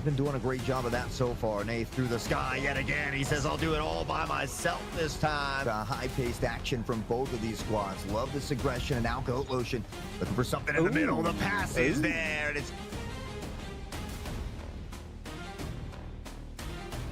been doing a great job of that so far. Nate through the sky yet again. He says, I'll do it all by myself this time. High-paced action from both of these squads. Love this aggression. And now Goat Lotion looking for something in the middle. The pass is there. And it's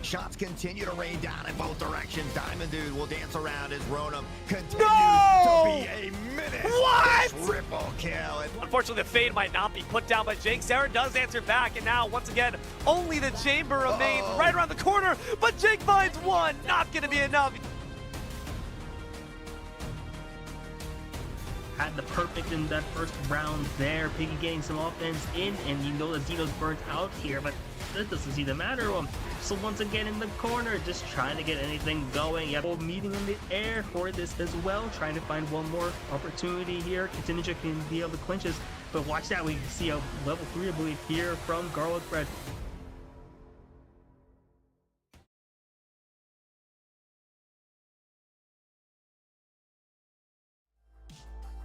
shots continue to rain down in both directions. Diamond Dude will dance around as Ronan continues to be a minute. What? Triple kill. Unfortunately, the fade might not be put down by Jake. Sarah does answer back, and now, once again, only the chamber remains right around the corner, but Jake finds one. Not going to be enough. Had the perfect in that first round there. Piggy getting some offense in, and you know that Dino's burnt out here, but that doesn't seem to matter to him. So once again in the corner, just trying to get anything going. Yeah, meeting in the air for this as well, trying to find one more opportunity here. Ninja can be able to clinch this, but watch that. We see a level 3, I believe, here from Garlic Bread.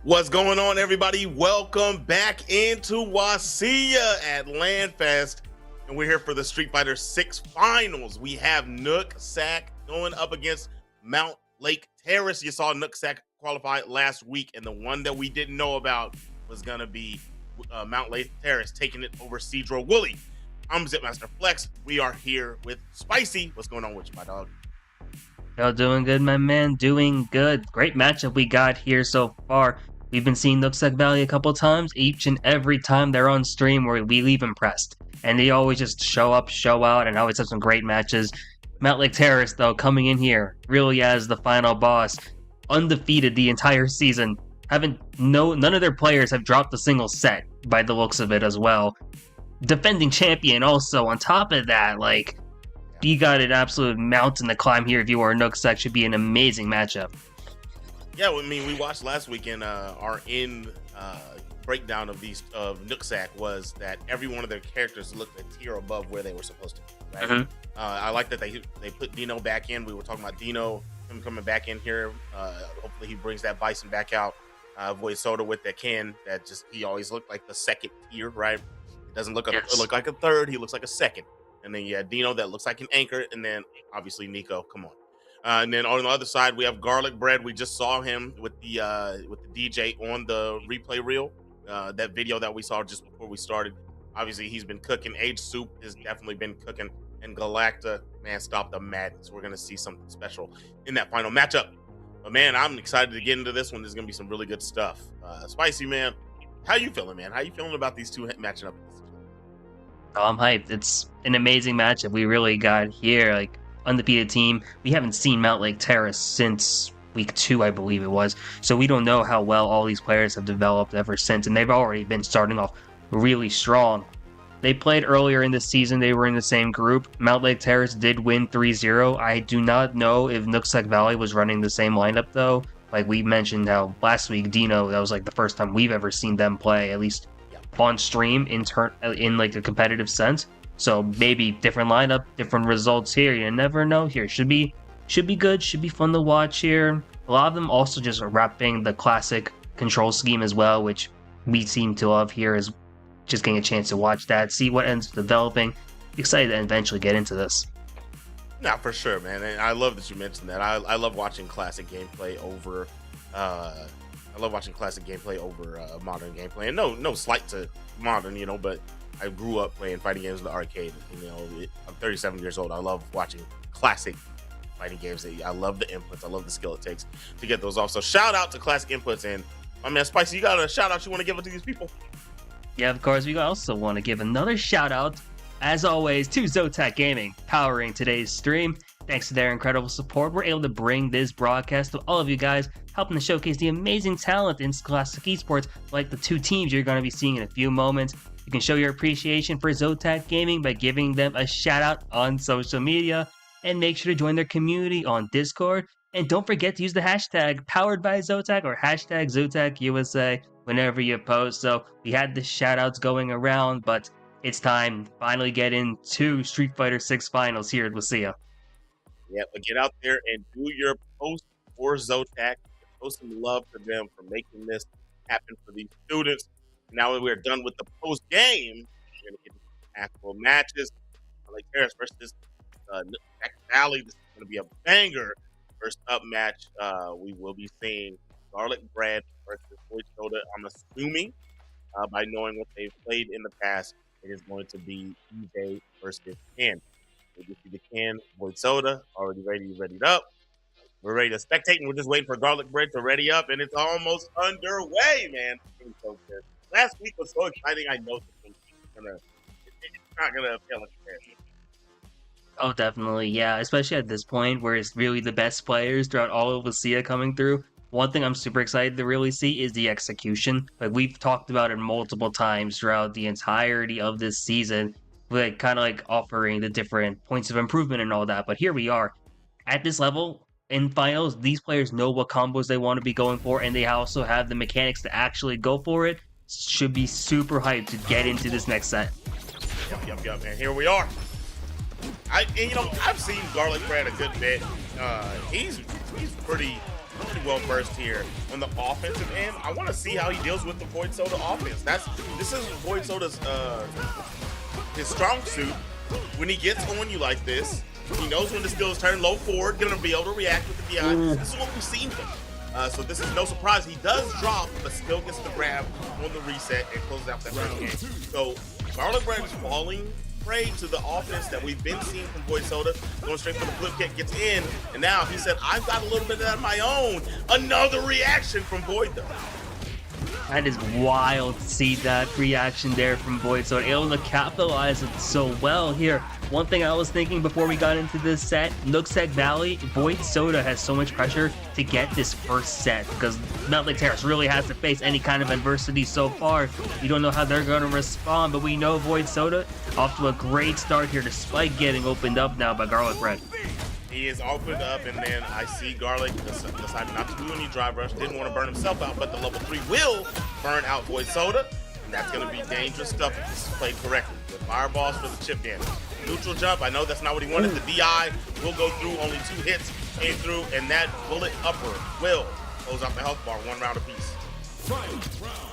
What's going on, everybody? Welcome back into WSSEA at LandFest, and we're here for the Street Fighter 6 finals. We have Nooksack going up against Mountlake Terrace. You saw Nooksack qualify last week, and the one that we didn't know about was going to be Mountlake Terrace taking it over Cedro Wooly. I'm Zipmaster Flex. We are here with Spicy. What's going on with you, my dog? Y'all doing good, my man? Doing good. Great matchup we got here so far. We've been seeing Nooksack Valley a couple times. Each and every time they're on stream, where we leave impressed. And they always just show up, show out, and always have some great matches. Mountlake Terrace, though, coming in here, really as the final boss. Undefeated the entire season. None of their players have dropped a single set, by the looks of it as well. Defending champion also, on top of that, like, you got an absolute mountain to climb here if you are a Nooksack. Should be an amazing matchup. Yeah, I mean, we watched last weekend. Our breakdown of Nooksack was that every one of their characters looked a tier above where they were supposed to be. Right? Mm-hmm. I like that they put Dino back in. We were talking about Dino, him coming back in here. Hopefully, he brings that Bison back out. Void Soda with that can that he always looked like the second tier, right? It doesn't look like a third. He looks like a second. And then you have Dino that looks like an anchor, and then obviously Nico. Come on. And then on the other side, we have Garlic Bread. We just saw him with the DJ on the replay reel. That video that we saw just before we started. Obviously, he's been cooking. Age Soup has definitely been cooking. And Galacta, man, stop the madness. We're going to see something special in that final matchup. But, man, I'm excited to get into this one. There's going to be some really good stuff. Spicy, man, how you feeling, man? How you feeling about these two matching up? Oh, I'm hyped. It's an amazing matchup we really got here. Like, undefeated team. We haven't seen Mountlake Terrace since week 2, I believe it was. So we don't know how well all these players have developed ever since, and they've already been starting off really strong. They played earlier in the season. They were in the same group. Mountlake Terrace did win 3-0. I do not know if Nooksack Valley was running the same lineup, though. Like we mentioned how last week, Dino, that was like the first time we've ever seen them play, at least on stream in like a competitive sense. So maybe different lineup, different results here. You never know here. Should be good, should be fun to watch here. A lot of them also just wrapping the classic control scheme as well, which we seem to love here, is just getting a chance to watch that, see what ends up developing. Excited to eventually get into this. Nah, for sure, man. And I love that you mentioned that. I love watching classic gameplay over modern gameplay. And no slight to modern, but I grew up playing fighting games in the arcade. I'm 37 years old. I love watching classic fighting games. I love the inputs. I love the skill it takes to get those off. So shout out to Classic Inputs. And my man Spicy, you got a shout out you want to give it to these people? Yeah, of course. We also want to give another shout out, as always, to Zotac Gaming, powering today's stream. Thanks to their incredible support, we're able to bring this broadcast to all of you guys, helping to showcase the amazing talent in classic esports, like the two teams you're going to be seeing in a few moments. You can show your appreciation for Zotac Gaming by giving them a shout out on social media, and make sure to join their community on Discord. And don't forget to use the hashtag powered by Zotac or hashtag ZotacUSA whenever you post. So we had the shout outs going around, but it's time to finally get into Street Fighter 6 finals here at WSSEA. Yeah, but get out there and do your post for Zotac. Post some love to them for making this happen for these students. Now that we're done with the post game, we're going to get into actual matches. Mountlake Terrace versus Nooksack Valley. This is going to be a banger. First up match, we will be seeing Garlic Bread versus Void Soda. I'm assuming, by knowing what they've played in the past, it is going to be EJ versus Ken. We get to the Ken, Void Soda, already readied up. We're ready to spectate, and we're just waiting for Garlic Bread to ready up, and it's almost underway, man. It's so good. Last week was so exciting. I know it's not gonna fail in comparison. Oh, definitely, yeah. Especially at this point where it's really the best players throughout all of WSSEA coming through. One thing I'm super excited to really see is the execution. Like we've talked about it multiple times throughout the entirety of this season, like kind of like offering the different points of improvement and all that. But here we are at this level in finals. These players know what combos they want to be going for, and they also have the mechanics to actually go for it. Should be super hyped to get into this next set. Yep, man. Here we are. I've seen Garlic Bread a good bit. He's pretty well versed here on the offensive end. I want to see how he deals with the Void Soda offense. This is Void Soda's his strong suit. When he gets on you like this, he knows when to steal his turn, low forward, gonna be able to react with the DI. This is what we've seen from him. So this is no surprise. He does drop, but still gets the grab on the reset and closes out that first game. So Garlic Bread is falling prey to the offense that we've been seeing from Void Soda, going straight for the flip kick, gets in, and now he said, I've got a little bit of that of my own. Another reaction from Void though. That is wild to see that reaction there from Void Soda, able to capitalize it so well here. One thing I was thinking before we got into this set, Nooksack Valley, Void Soda has so much pressure to get this first set because Mountlake Terrace really has to face any kind of adversity so far. We don't know how they're going to respond, but we know Void Soda off to a great start here despite getting opened up now by Garlic Bread. He is opened up, and then I see Garlic decided not to do any drive rush, didn't want to burn himself out, but the level 3 will burn out Void Soda, and that's going to be dangerous stuff if this is played correctly. With fireballs for the chip damage. Neutral jump, I know that's not what he wanted. The DI will go through, only 2 hits came through, and that bullet upper will close out the health bar, 1 round apiece.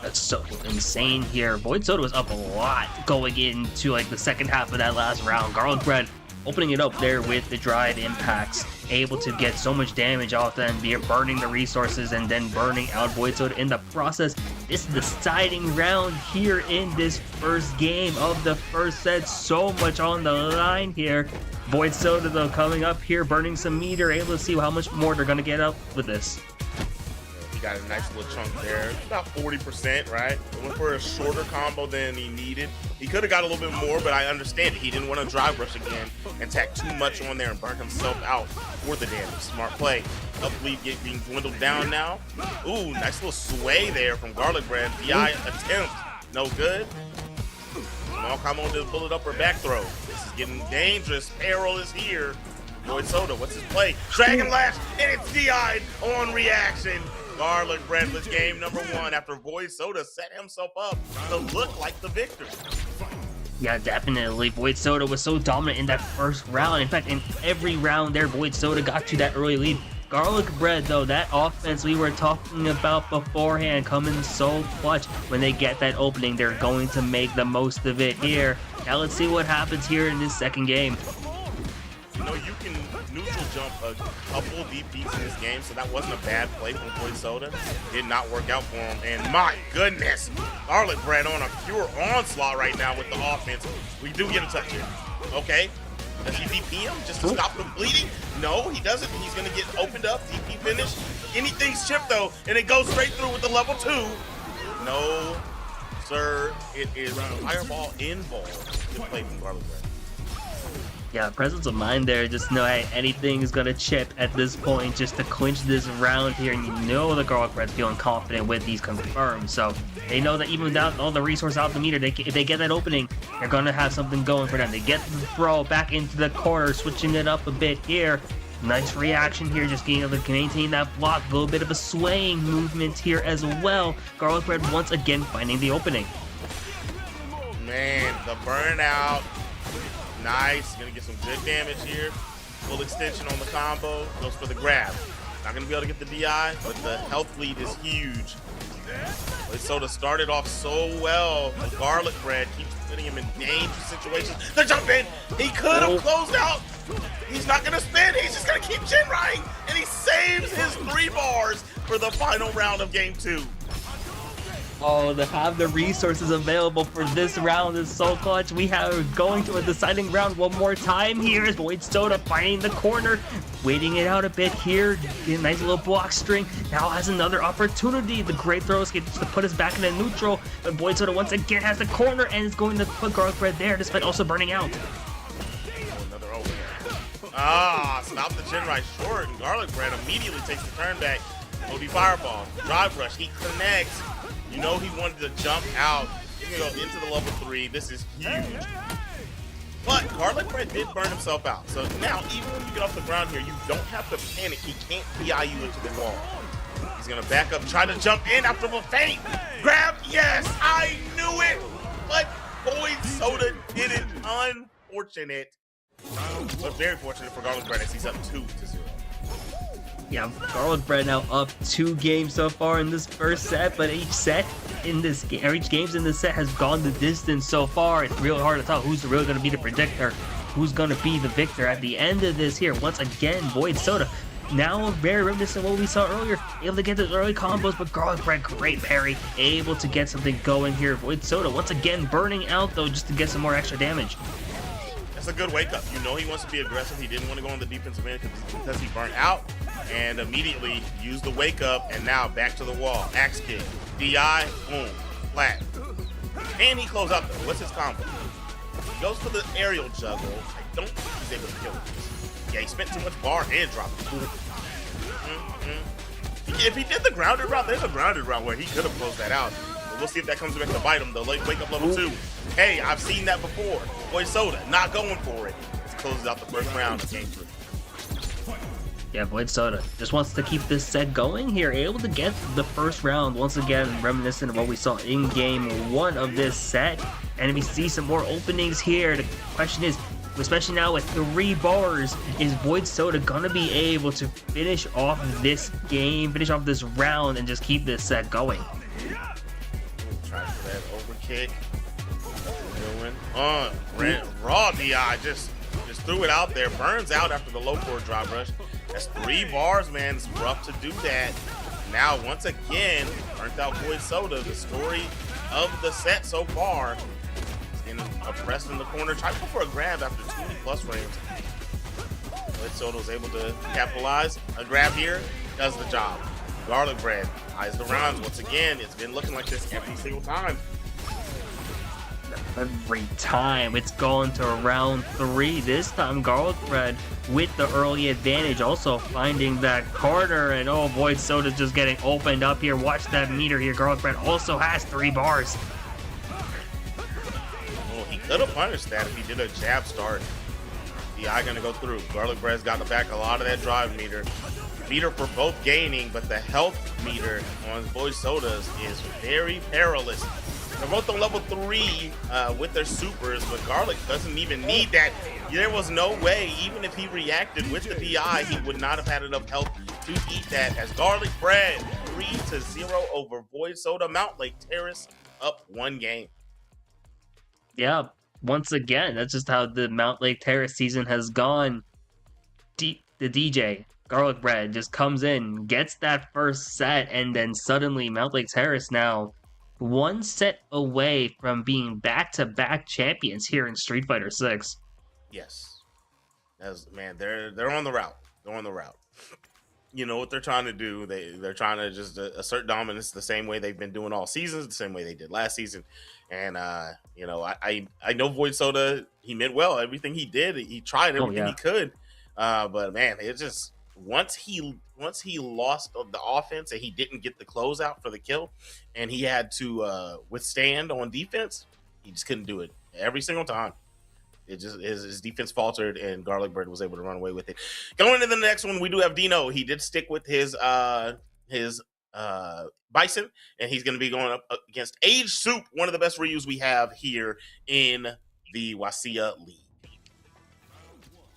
That's so insane here. Void Soda was up a lot going into like the second half of that last round. Garlic Bread opening it up there with the drive impacts, able to get so much damage off them, burning the resources and then burning out Void Soda in the process. This is the deciding round here in this first game of the first set. So much on the line here. Void Soda though coming up here, burning some meter, able to see how much more they're going to get up with this. He got a nice little chunk there, about 40%, right? It went for a shorter combo than he needed. He could have got a little bit more, but I understand it. He didn't want to drive rush again and tack too much on there and burn himself out for the damage. Smart play. Up lead being dwindled down now. Ooh, nice little sway there from Garlic Bread. DI attempt, no good. Small combo to bullet up or back throw. This is getting dangerous. Peril is here. Void Soda, what's his play? Dragon Lash, and it's DI'd on reaction. Garlic Bread was game number 1 after Void Soda set himself up to look like the victor. Yeah, definitely. Void Soda was so dominant in that first round. In fact, in every round there, Void Soda got to that early lead. Garlic Bread, though, that offense we were talking about beforehand coming so clutch. When they get that opening, they're going to make the most of it here. Now let's see what happens here in this second game. You know, you can neutral jump a couple DPs in this game, so that wasn't a bad play from Void Soda. Did not work out for him, and my goodness, Garlic Bread on a pure onslaught right now with the offense. We do get a touch here. Okay, does he DP him just to stop the bleeding? No, he doesn't. He's gonna get opened up, DP finish. Anything's chipped though, and it goes straight through with the level 2. No, sir, it is fireball involved. Good play from Garlic Bread. Yeah, presence of mind there. Just know, hey, anything is going to chip at this point just to clinch this round here. And you know the Garlic Bread's feeling confident with these confirmed. So they know that even without all the resource out the meter, if they get that opening, they're going to have something going for them. They get the throw back into the corner, switching it up a bit here. Nice reaction here, just being able to maintain that block. A little bit of a swaying movement here as well. Garlic Bread once again finding the opening. Man, the burnout. Nice, gonna get some good damage here. Full extension on the combo, goes for the grab. Not gonna be able to get the DI, but the health lead is huge. Void Soda started off so well. The Garlic Bread keeps putting him in dangerous situations. The jump in, he could have closed out. He's not gonna spin, he's just gonna keep Jinrai, and he saves his 3 bars for the final round of game 2. Oh, to have the resources available for this round is so clutch. We have going to a deciding round one more time here as Void Soda finding the corner, waiting it out a bit here. A nice little block string. Now has another opportunity. The great throw escape to put us back in a neutral. But Void Soda once again has the corner and is going to put Garlic Bread there despite also burning out. Another over. Stop the Jinrai short, and Garlic Bread immediately takes the turn back. OD Fireball, Drive Rush, he connects. You know he wanted to jump out. He's gonna go into the level 3. This is huge. But Garlic Bread did burn himself out. So now, even when you get off the ground here, you don't have to panic. He can't PI you into the wall. He's gonna back up, try to jump in after the feint. Grab, yes, I knew it. But Void Soda did it. Unfortunate. But very fortunate for Garlic Bread as he's up 2-0. Yeah, Garlic Bread now up 2 games so far in this first set, but each set in this game, or each games in this set has gone the distance so far. It's really hard to tell who's really going to be the predictor, who's going to be the victor at the end of this here. Once again, Void Soda now very reminiscent of what we saw earlier, able to get those early combos, but Garlic Bread, great parry, able to get something going here. Void Soda once again burning out though just to get some more extra damage. That's a good wake up. You know he wants to be aggressive. He didn't want to go on the defensive end because he burnt out, and immediately used the wake up, and now back to the wall. Axe kick, DI, boom, flat. And he closed out though. What's his combo? He goes for the aerial juggle. I don't think he's able to kill him. Yeah, he spent too much bar and dropped it. If he did the grounded route, there's a grounded route where he could have closed that out. But we'll see if that comes back to bite him. The late wake up level 2. Hey, I've seen that before. Void Soda not going for it. It closes out the first round of game 3. Yeah, Void Soda just wants to keep this set going here, able to get the first round once again, reminiscent of what we saw in game 1 of this set. And if we see some more openings here, the question is, especially now with 3 bars, is Void Soda gonna be able to finish off this game, finish off this round, and just keep this set going? Try for that overkick. Raw DI just threw it out there. Burns out after the low forward drive rush. That's 3 bars, man. It's rough to do that. Now, once again, burnt out Void Soda. The story of the set so far. In pressed in the corner, tried to go for a grab after 20+ frames. Void Soda was able to capitalize. A grab here does the job. Garlic Bread eyes the rounds once again. It's been looking like this every single time. Every time it's going to round 3. This time Garlic Bread with the early advantage, also finding that corner, and oh, Void Soda just getting opened up here. Watch that meter here. Garlic Bread also has 3 bars. Well, he could have punished that if he did a jab start. DI gonna go through. Garlic Bread's got back a lot of that drive meter. Meter for both gaining, but the health meter on Void Sodas is very perilous. They're both on level 3 with their supers, but Garlic doesn't even need that. There was no way, even if he reacted with the DI, he would not have had enough health to eat that. As Garlic Bread 3-0 over Void Soda. Mountlake Terrace up 1 game. Yeah, once again, that's just how the Mountlake Terrace season has gone. The DJ, Garlic Bread, just comes in, gets that first set, and then suddenly Mountlake Terrace now 1 set away from being back-to-back champions here in Street Fighter 6. Yes. Man, they're on the route. They're on the route. You know what they're trying to do. They're trying to just assert dominance the same way they've been doing all seasons, the same way they did last season. And you know, I know Void Soda, he meant well. Everything he did, he tried everything he could. But man, it just once he lost the offense and he didn't get the closeout for the kill, and he had to withstand on defense, he just couldn't do it every single time. It just his defense faltered, and Garlic Bread was able to run away with it. Going into the next one, we do have Dino. He did stick with his Bison, and he's going to be going up against Age Soup, one of the best Ryus we have here in the WSSEA League.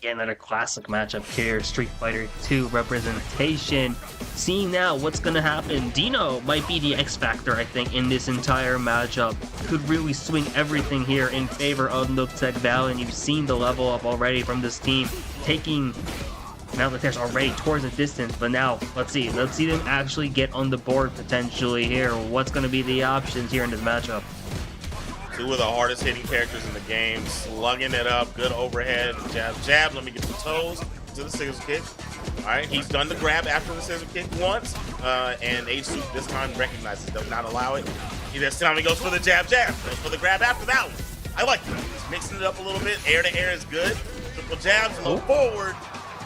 Yeah, another classic matchup here. Street Fighter 2 representation. Seeing now what's going to happen. Dino might be the X factor, I think, in this entire matchup. Could really swing everything here in favor of Nooksack Valley, and you've seen the level up already from this team, taking Mountlake Terrace already towards the distance. But now, let's see them actually get on the board potentially here. What's going to be the options here in this matchup? Two of the hardest hitting characters in the game, slugging it up, good overhead, jab, let me get the toes to the scissor kick. All right, he's done the grab after the scissor kick once, and H-Soup this time recognizes, does not allow it. This time he goes for the jab, goes for the grab after that one. I like it. He's mixing it up a little bit. Air to air is good. Triple jabs, low forward.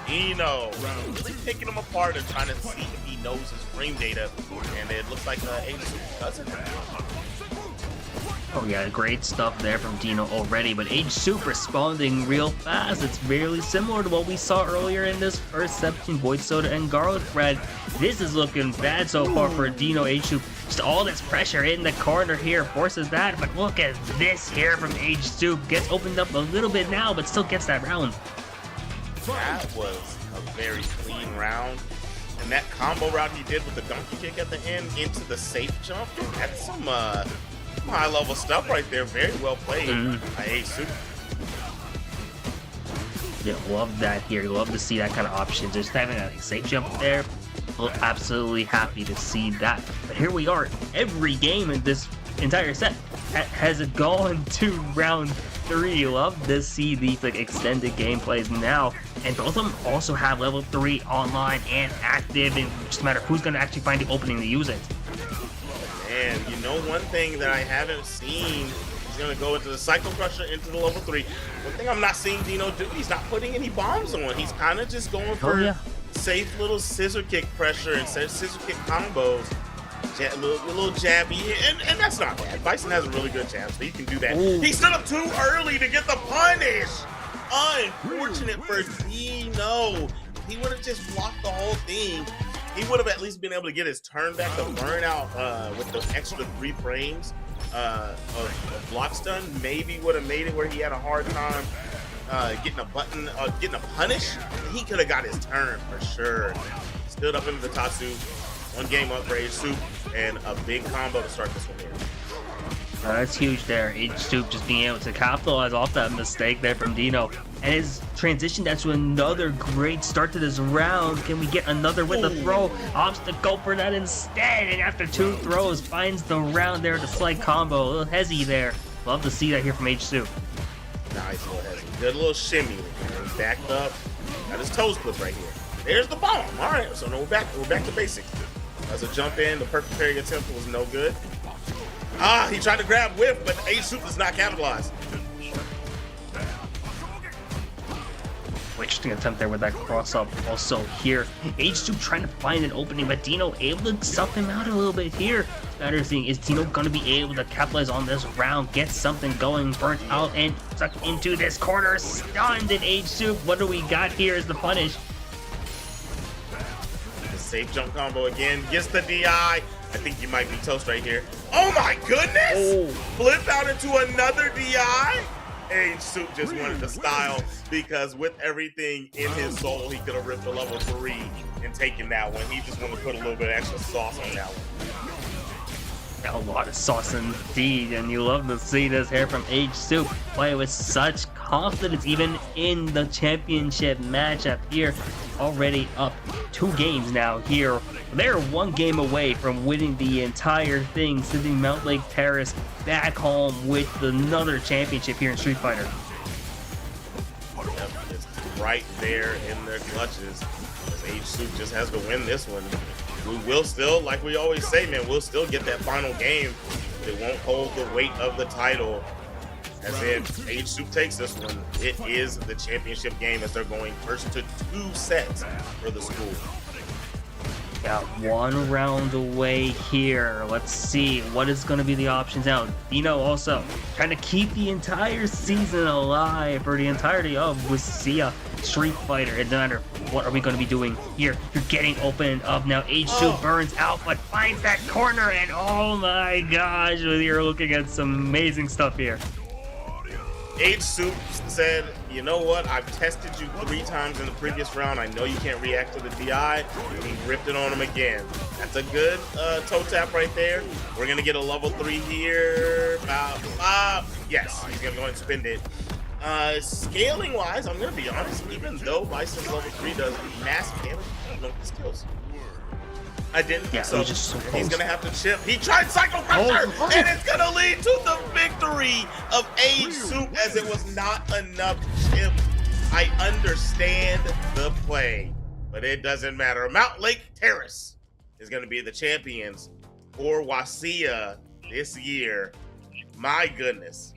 Dino really picking him apart and trying to see if he knows his frame data, and it looks like H-Soup doesn't. Oh yeah, great stuff there from Dino already, but H-Soup responding real fast. It's really similar to what we saw earlier in this first section, Void Soda and Garlic Bread. This is looking bad so far for Dino. H-Soup, just all this pressure in the corner here forces that, but look at this here from H-Soup. Gets opened up a little bit now, but still gets that round. That was a very clean round. And that combo route he did with the donkey kick at the end into the safe jump, that's some high-level stuff right there. Very well played by H-Soup. Yeah, love that here. Love to see that kind of option. Just having a safe jump there. Absolutely happy to see that. But here we are. Every game in this entire set has gone to round 3. Love to see these like extended gameplays now. And both of them also have level 3 online and active. And just a matter of who's going to actually find the opening to use it. And you know, one thing that I haven't seen, he's going to go into the Cycle Crusher into the level 3. One thing I'm not seeing Dino do, he's not putting any bombs on. He's kind of just going for safe little scissor kick pressure and scissor kick combos. Little jabby, and that's not bad. Bison has a really good jab, so he can do that. Ooh. He stood up too early to get the punish. Unfortunate for Dino. He would have just blocked the whole thing. He would have at least been able to get his turn back to burn out with those extra 3 frames of block stun. Maybe would have made it where he had a hard time getting a punish. He could have got his turn for sure. Stood up into the Tatsu. 1 game up for H-Soup, and a big combo to start this one here. That's huge there. H-Soup just being able to capitalize off that mistake there from Dino. And his transition to another great start to this round. Can we get another with a throw? Opts to go for that instead. And after 2 throws, finds the round there to slight combo. A little hezzy there. Love to see that here from H-Soup. Nice little hezzy. Good little shimmy. And backed up. Got his toes clipped right here. There's the bomb. All right, so now we're back to basics. As a jump in, the perfect parry attempt was no good. He tried to grab whiff, but H-Soup does not capitalize. Interesting attempt there with that cross up. Also here, H-Soup trying to find an opening, but Dino able to suck him out a little bit here. Better thing is Dino gonna be able to capitalize on this round, get something going, burnt out, and sucked into this corner. Stunned in H-Soup. What do we got here as the punish? Safe jump combo again, gets the DI. I think you might be toast right here. Oh my goodness! Oh. Flipped out into another DI. H-Soup just wanted the style, because with everything in his soul, he could have ripped a level 3 and taken that one. He just wanted to put a little bit of extra sauce on that one. A lot of sauce indeed, and you love to see this here from H-Soup play with such confidence, even in the championship matchup here. Already up 2 games now here. They're 1 game away from winning the entire thing, sending Mountlake Terrace back home with another championship here in Street Fighter. Yep, it's right there in their clutches. H-Soup just has to win this one. We will still, like we always say, man, we'll still get that final game. It won't hold the weight of the title. As in, H-Soup takes this one. It is the championship game, as they're going first to 2 sets for the school. Got 1 round away here. Let's see what is going to be the options now. Dino also trying to keep the entire season alive for the entirety of WSSEA Street Fighter. It doesn't matter what are we going to be doing here. You're getting opened up now. H-Soup burns out, but finds that corner, and oh my gosh, you're looking at some amazing stuff here. H-Soup said, you know what? I've tested you 3 times in the previous round. I know you can't react to the DI. And he ripped it on him again. That's a good toe tap right there. We're going to get a level 3 here. Yes, he's going to go and spend it. Scaling wise, I'm going to be honest, even though Bison's level 3 does massive damage, I don't know his skills. I didn't think so. Just so he's going to have to chip. He tried Psycho Crusher, and it's going to lead to the victory of Age Soup as it was not enough chip. I understand the play, but it doesn't matter. Mountlake Terrace is going to be the champions for WSSEA this year. My goodness.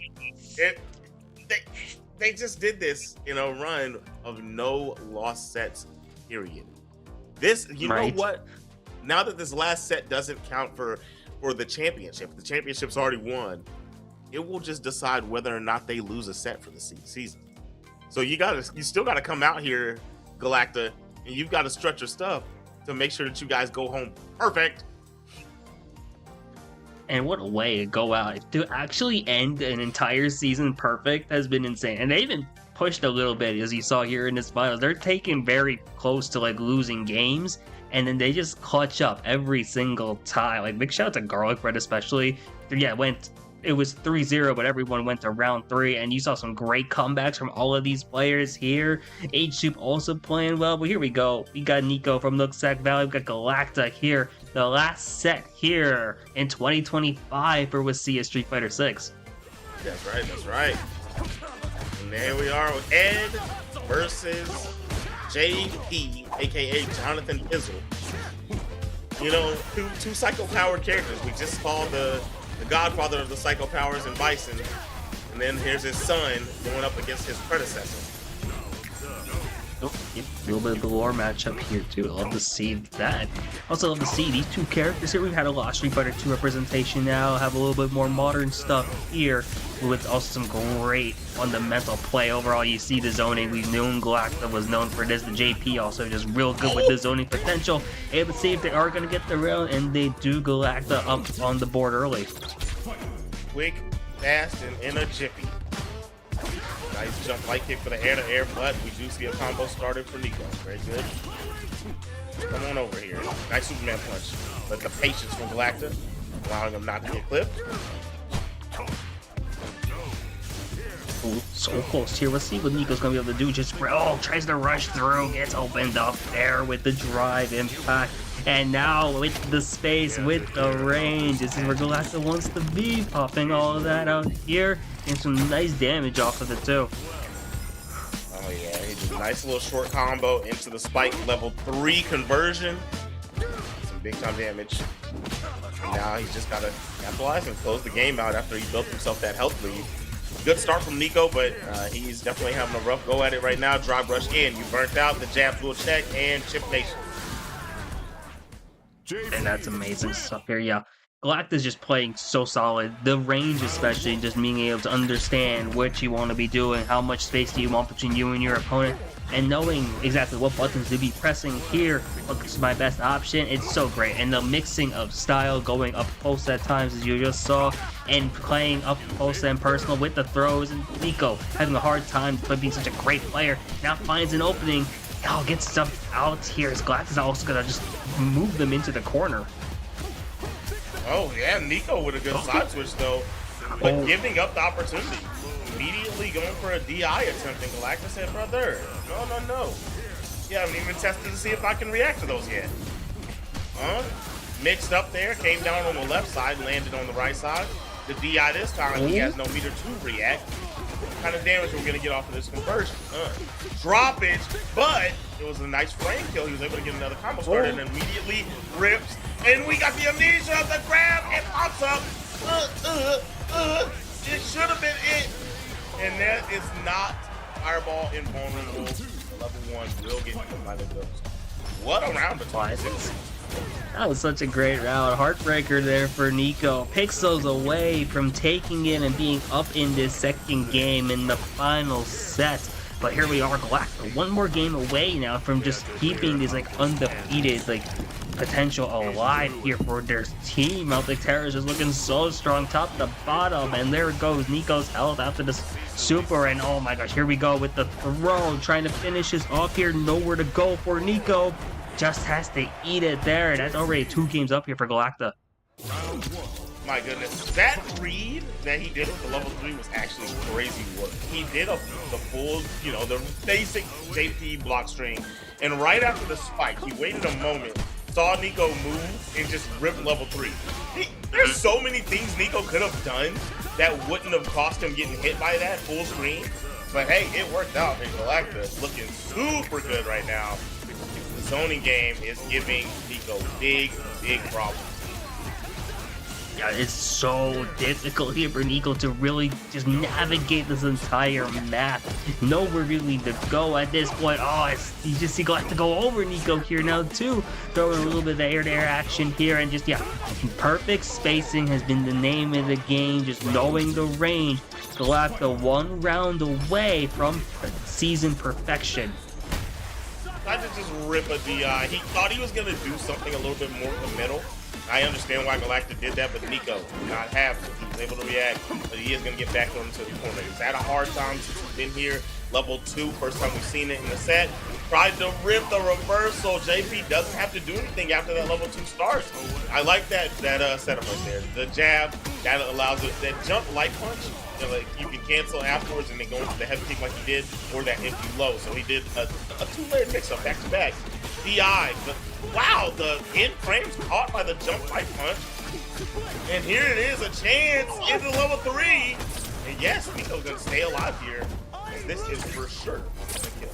They just did this in a run of no lost sets, period. This, you know what? Now that this last set doesn't count for the championship, the championship's already won, it will just decide whether or not they lose a set for the season. So you still gotta come out here, Galacta, and you've got to stretch your stuff to make sure that you guys go home perfect. And what a way to go out. To actually end an entire season perfect has been insane. And they even pushed a little bit, as you saw here in this finals. They're taking very close to like losing games, and then they just clutch up every single time. Like, big shout out to Garlic Bread especially. Yeah, it was 3-0, but everyone went to round 3, and you saw some great comebacks from all of these players here. Age Soup also playing well, but here we go. We got Nico from Nooksack Valley. We got Galacta here. The last set here in 2025 for WSSEA Street Fighter 6. That's right. And there we are with Ed versus JP, aka Jonathan Pizzle. You know, two psycho-powered characters. We just saw the godfather of the psycho powers in Bison, and then here's his son going up against his predecessor. A little bit of the lore matchup here too. I love to see that. Also love to see these two characters here. We've had a lot of Street Fighter 2 representation now. Have a little bit more modern stuff here with also some great fundamental play. Overall, you see the zoning. We've known Galacta was known for this. The JP also just real good with the zoning potential. Able to see if they are going to get the round, and they do. Galacta up on the board early. Quick, fast, and in a jiffy. Nice jump light kick for the air-to-air, but we do see a combo started for Nico. Very good. Come on over here. Nice Superman punch. But the patience from Galacta, allowing him not to get clipped. Ooh, so close here. Let's see what Nico's going to be able to do. Just, tries to rush through. Gets opened up there with the drive impact. And now with the space, with the range, this is where Galacta wants to be. Popping all of that out here. And some nice damage off of it too. Oh yeah, he did a nice little short combo into the spike level 3 conversion. Some big time damage. And now he's just got to capitalize and close the game out after he built himself that health lead. Good start from Nico, but he's definitely having a rough go at it right now. Drive rush in, you burnt out, the jabs will check, and chip nation. And that's amazing stuff here, yeah. Galacta's just playing so solid. The range especially, just being able to understand what you want to be doing, how much space do you want between you and your opponent, and knowing exactly what buttons to be pressing here. What's my best option? It's so great. And the mixing of style, going up close at times as you just saw, and playing up close and personal with the throws, and Nico having a hard time but being such a great player. Now finds an opening. Gets stuff out here. Galacta's also gonna just move them into the corner. Oh yeah, Nico with a good side switch though, but giving up the opportunity. Immediately going for a DI attempt, and Galacta said, brother, no. You haven't even tested to see if I can react to those yet. Mixed up there, came down on the left side, landed on the right side. The DI this time, he has no meter to react. What kind of damage we're gonna get off of this conversion? Droppage, but it was a nice frame kill. He was able to get another combo started and immediately rips. And we got the amnesia of the grab and pops up. It should have been it. And that is not Fireball invulnerable. Level 1 will get hit by the ghost. What a round of 26. That was such a great round. Heartbreaker there for Nico. Pixels away from taking it and being up in this second game in the final set. But here we are, Galacta, one more game away now from just keeping this undefeated potential alive here for their team. Mountlake Terrace is looking so strong top to bottom, and there goes Nico's health after this super, and oh my gosh, here we go with the throw, trying to finish this off here. Nowhere to go for Nico, just has to eat it there, and that's already 2 games up here for Galacta. My goodness, that read that he did with the level 3 was actually crazy work. He did the full, you know, the basic JP block string, and right after the spike, he waited a moment, saw Nico move, and just ripped level 3. There's so many things Nico could have done that wouldn't have cost him getting hit by that full screen, but hey, it worked out, and Galacta is looking super good right now. The zoning game is giving Nico big problems. Yeah, it's so difficult here for Nico to really just navigate this entire map. Nowhere really to go at this point. Oh, you just see Galacta go over Nico here now too. Throwing a little bit of air-to-air action here, and just, yeah, perfect spacing has been the name of the game. Just knowing the range. Galacta 1 round away from season perfection. I just rip a DI. He thought he was going to do something a little bit more committal. I understand why Galacta did that, but Nico did not have to. He was able to react, but he is going to get back onto the corner. He's had a hard time since he's been here. Level 2, first time we've seen it in the set. Tried to rip the reversal. JP doesn't have to do anything after that level 2 starts. I like that setup right there. The jab, that allows it. That jump light punch, you know, like you can cancel afterwards and then go into the heavy kick like he did, or that empty low. So he did a 2-layer mix-up back to back. DI, but wow, the end frame's caught by the jump light punch. And here it is, a chance into level 3. And yes, Nico's gonna stay alive here. And this is for sure a kill.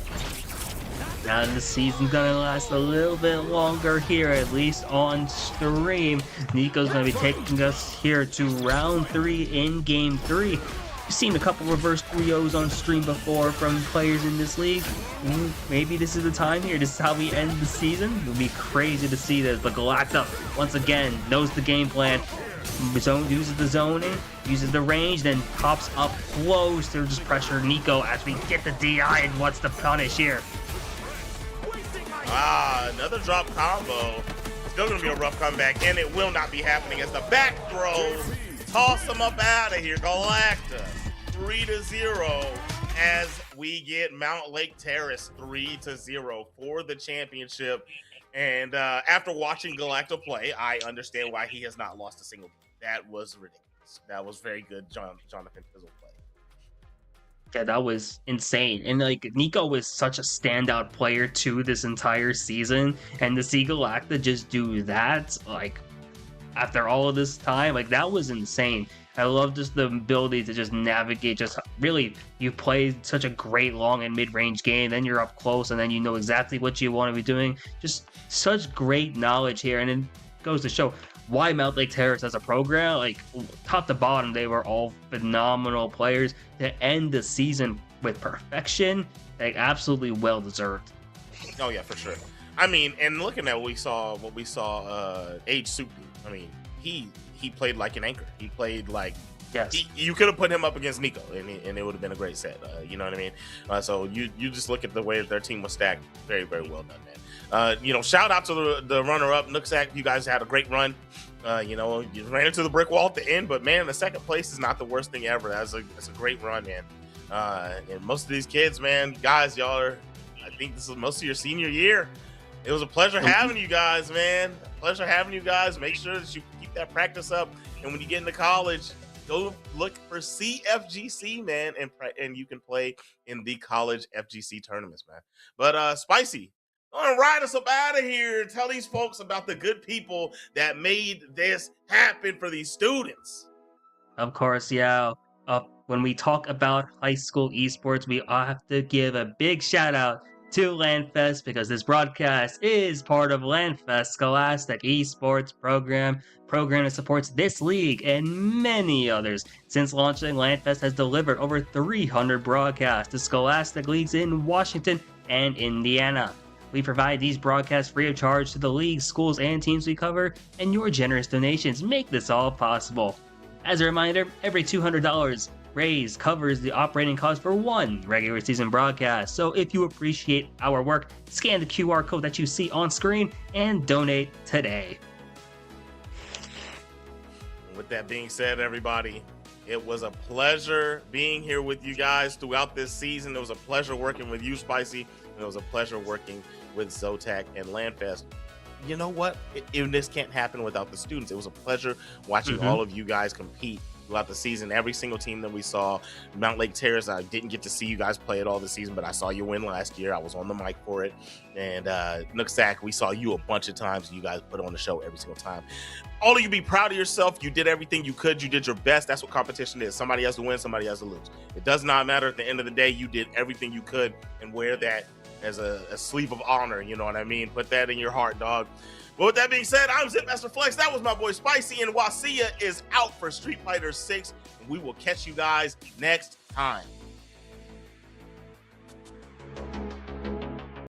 Now the season's gonna last a little bit longer here, at least on stream. Nico's gonna be taking us here to round 3 in game 3. We've seen a couple reverse 3-0s on stream before from players in this league. Maybe this is the time here. This is how we end the season. It would be crazy to see this, but Galacta, once again, knows the game plan. Uses the zoning, uses the range, then pops up close to just pressure Nico as we get the DI, and what's the punish here? Another drop combo. Still gonna be a rough comeback, and it will not be happening as the back throw. Toss them up out of here. Galacta 3-0 as we get Mountlake Terrace 3-0 for the championship. And after watching Galacta play, I understand why he has not lost a single game. That was ridiculous. That was very good, Jonathan Fizzle play. Yeah, that was insane. And like, Nico was such a standout player too this entire season, and to see Galacta just do that, like, after all of this time, like, that was insane. I love just the ability to just navigate, just really, you played such a great long and mid-range game, then you're up close, and then you know exactly what you want to be doing. Just such great knowledge here, and it goes to show why Mountlake Terrace as a program, like, top to bottom, they were all phenomenal players. To end the season with perfection, like, absolutely well-deserved. Oh yeah, for sure. I mean, and looking at what we saw, Age Supi, I mean, he played like an anchor. He played like, yes, you could have put him up against Nico, and it would have been a great set. You know what I mean? So you just look at the way their team was stacked. Very, very well done, man. You know, shout out to the runner-up, Nooksack. You guys had a great run. You know, you ran into the brick wall at the end, but man, the second place is not the worst thing ever. That's a great run, man. And most of these kids, man, guys, I think this is most of your senior year. It was a pleasure having you guys, man. Pleasure having you guys. Make sure that you keep that practice up. And when you get into college, go look for CFGC, man, and you can play in the college FGC tournaments, man. But Spicy, go and ride us up out of here and tell these folks about the good people that made this happen for these students. Of course, yeah. When we talk about high school esports, we all have to give a big shout out to LandFest, because this broadcast is part of LandFest Scholastic Esports program that supports this league and many others. Since launching, LandFest has delivered over 300 broadcasts to Scholastic leagues in Washington and Indiana. We provide these broadcasts free of charge to the leagues, schools, and teams we cover, and your generous donations make this all possible. As a reminder, every $200 Raise covers the operating cost for one regular season broadcast. So if you appreciate our work, scan the QR code that you see on screen and donate today. With that being said, everybody, it was a pleasure being here with you guys throughout this season. It was a pleasure working with you, Spicy, and it was a pleasure working with Zotac and Landfest. You know what? This can't happen without the students. It was a pleasure watching all of you guys compete throughout the season. Every single team that we saw. Mountlake Terrace, I didn't get to see you guys play it all this season, but I saw you win last year. I was on the mic for it. And Nooksack, we saw you a bunch of times. You guys put on the show every single time. All of you be proud of yourself. You did everything you could. You did your best. That's what competition is. Somebody has to win, somebody has to lose. It does not matter. At the end of the day, you did everything you could, and wear that as a sleeve of honor. You know what I mean? Put that in your heart, dog. But with that being said, I'm Zipmaster Flex. That was my boy Spicy, and WSSEA is out for Street Fighter 6. And we will catch you guys next time.